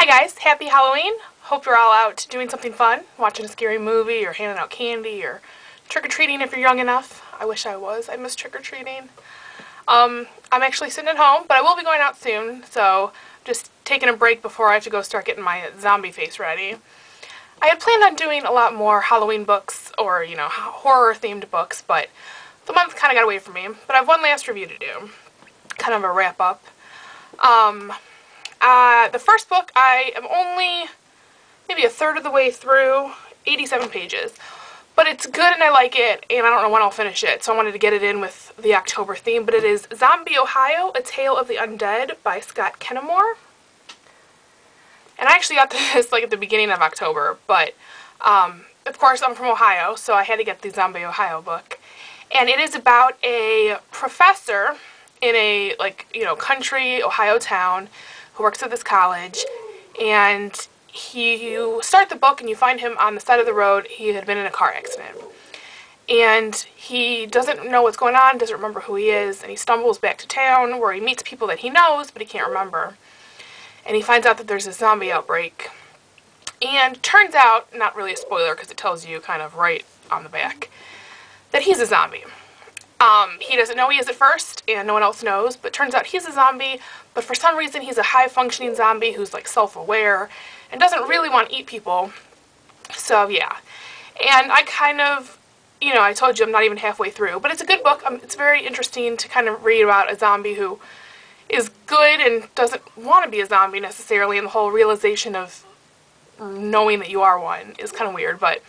Hi guys, happy Halloween. Hope you're all out doing something fun, watching a scary movie or handing out candy or trick-or-treating if you're young enough. I wish I was. I miss trick-or-treating. I'm actually sitting at home, but I will be going out soon, so just taking a break before I have to go start getting my zombie face ready. I had planned on doing a lot more Halloween books or, horror-themed books, but the month kind of got away from me. But I have one last review to do, kind of a wrap-up. The first book, I am only maybe a third of the way through, 87 pages. But it's good and I like it, and I don't know when I'll finish it, so I wanted to get it in with the October theme. But it is Zombie Ohio, A Tale of the Undead by Scott Kennemore. And I actually got this like at the beginning of October, but of course I'm from Ohio, so I had to get the Zombie Ohio book. And it is about a professor in a country Ohio town who works at this college, and you start the book and you find him on the side of the road. He had been in a car accident, and he doesn't know what's going on, doesn't remember who he is, and he stumbles back to town where he meets people that he knows, but he can't remember. And he finds out that there's a zombie outbreak. And turns out, not really a spoiler because it tells you kind of right on the back, that he's a zombie. He doesn't know he is at first, and no one else knows, but turns out he's a zombie, but for some reason he's a high-functioning zombie who's like self-aware and doesn't really want to eat people. So yeah. And I kind of, I told you I'm not even halfway through, but it's a good book. It's very interesting to kind of read about a zombie who is good and doesn't want to be a zombie necessarily, and the whole realization of knowing that you are one is kind of weird. But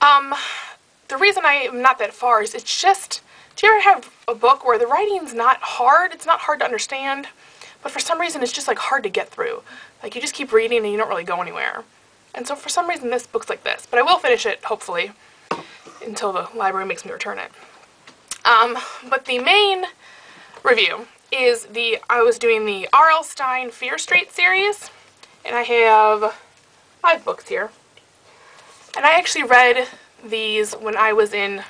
the reason I am not that far is it's just, do you ever have a book where the writing's not hard, it's not hard to understand, but for some reason it's just like hard to get through? Like you just keep reading and you don't really go anywhere. And so for some reason this book's like this, but I will finish it hopefully until the library makes me return it. But the main review is I was doing the R.L. Stine Fear Street series, and I have 5 books here. And I actually read these when I was in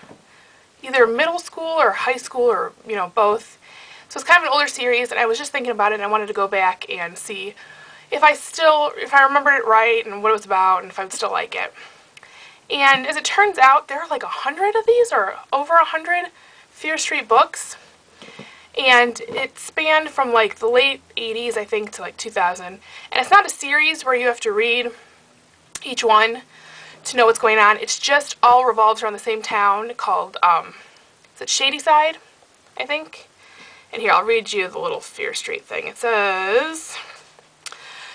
either middle school or high school or, both. So it's kind of an older series, and I was just thinking about it, and I wanted to go back and see if I remembered it right and what it was about and if I would still like it. And as it turns out, there are like 100 of these, or over 100 Fear Street books. And it spanned from like the late 80s, I think, to like 2000. And it's not a series where you have to read each one to know what's going on. It's just all revolves around the same town called, is it Shadyside, I think? And here, I'll read you the little Fear Street thing. It says,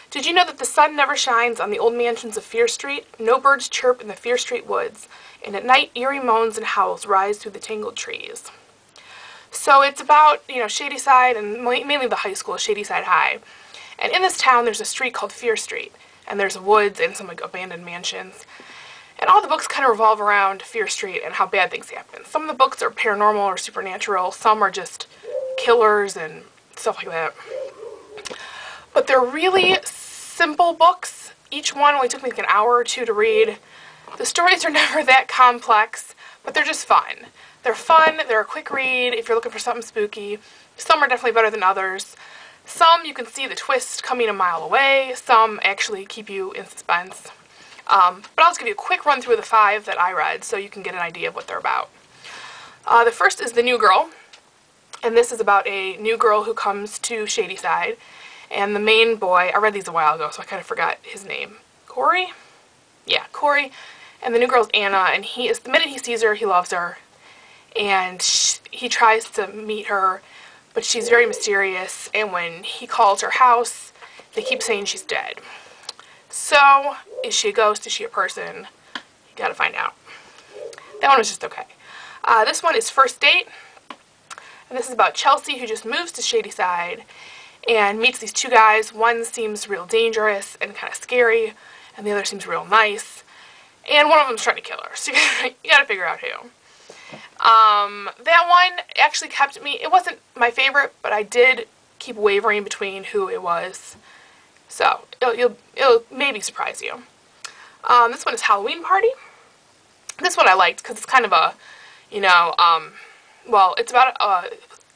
"Did you know that the sun never shines on the old mansions of Fear Street? No birds chirp in the Fear Street woods, and at night eerie moans and howls rise through the tangled trees." So it's about, Shadyside, and mainly the high school, Shadyside High. And in this town, there's a street called Fear Street, and there's woods and some like abandoned mansions. And all the books kind of revolve around Fear Street and how bad things happen. Some of the books are paranormal or supernatural, some are just killers and stuff like that. But they're really simple books. Each one only took me like an hour or two to read. The stories are never that complex, but they're just fun. They're fun, they're a quick read if you're looking for something spooky. Some are definitely better than others. Some you can see the twist coming a mile away. Some actually keep you in suspense. But I'll just give you a quick run through of the 5 that I read so you can get an idea of what they're about. The first is The New Girl, and this is about a new girl who comes to Shadyside, and the main boy, I read these a while ago so I kind of forgot his name. Corey? Yeah, Corey. And the new girl's Anna, and the minute he sees her, he loves her, and he tries to meet her, but she's very mysterious, and when he calls her house, they keep saying she's dead. So, is she a ghost? Is she a person? You gotta find out. That one was just okay. This one is First Date, and this is about Chelsea, who just moves to Shadyside and meets these 2 guys. One seems real dangerous and kind of scary, and the other seems real nice. And one of them's trying to kill her, so you gotta figure out who. That one actually kept me, it wasn't my favorite, but I did keep wavering between who it was. So, it'll maybe surprise you. This one is Halloween Party. This one I liked because it's kind of a, well, it's about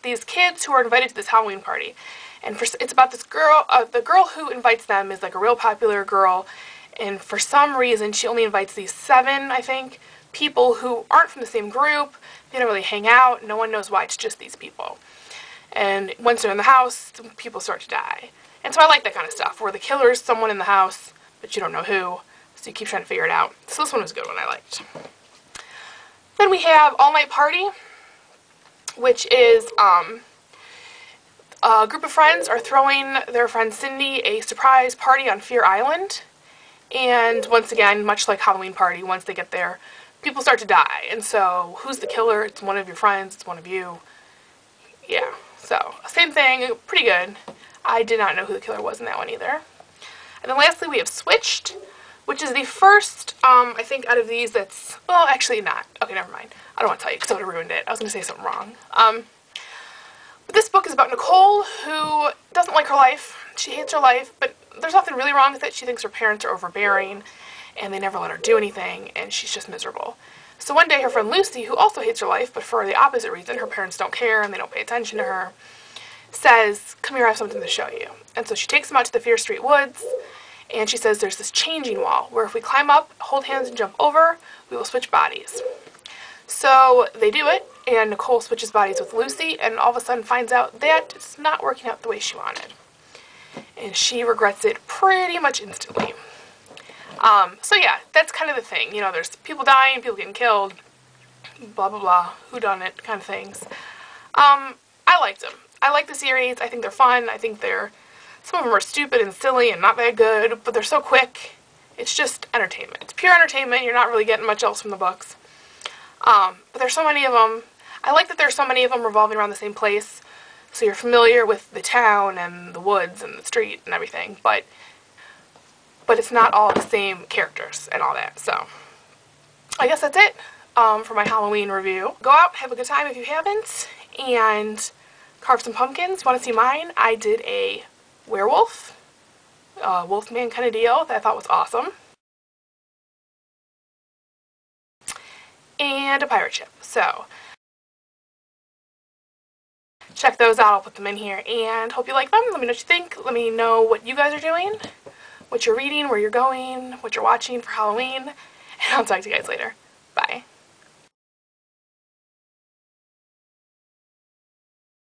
these kids who are invited to this Halloween party. And it's about this girl, the girl who invites them is like a real popular girl, and for some reason she only invites these 7, I think, people who aren't from the same group. They don't really hang out. No one knows why. It's just these people. And once they're in the house, people start to die. And so I like that kind of stuff, where the killer is someone in the house, but you don't know who, so you keep trying to figure it out. So this one was a good one, I liked. Then we have All Night Party, which is a group of friends are throwing their friend Cindy a surprise party on Fear Island. And once again, much like Halloween Party, once they get there, people start to die. And so, who's the killer? It's one of your friends, it's one of you. Yeah, so, same thing, pretty good. I did not know who the killer was in that one either. And then lastly, we have Switched, which is the first, I think, out of these that's, well, actually not. Okay, never mind. I don't want to tell you because I would have ruined it. I was going to say something wrong. But this book is about Nicole, who doesn't like her life. She hates her life, but there's nothing really wrong with it. She thinks her parents are overbearing, and they never let her do anything, and she's just miserable. So one day, her friend Lucy, who also hates her life, but for the opposite reason, her parents don't care and they don't pay attention to her, says, come here, I have something to show you. And so she takes them out to the Fear Street woods, and she says there's this changing wall, where if we climb up, hold hands, and jump over, we will switch bodies. So they do it, and Nicole switches bodies with Lucy, and all of a sudden finds out that it's not working out the way she wanted. And she regrets it pretty much instantly. So yeah, that's kind of the thing. You know, there's people dying, people getting killed, blah blah blah, whodunit kind of things. I liked them. I like the series. I think they're fun. I think some of them are stupid and silly and not that good, but they're so quick. It's just entertainment. It's pure entertainment. You're not really getting much else from the books. But there's so many of them. I like that there's so many of them revolving around the same place, so you're familiar with the town and the woods and the street and everything, but it's not all the same characters and all that. So I guess that's it for my Halloween review. Go out, have a good time if you haven't, and carve some pumpkins. If you want to see mine, I did a werewolf, wolfman kind of deal that I thought was awesome, and a pirate ship. So check those out. I'll put them in here, and hope you like them. Let me know what you think. Let me know what you guys are doing, what you're reading, where you're going, what you're watching for Halloween, and I'll talk to you guys later.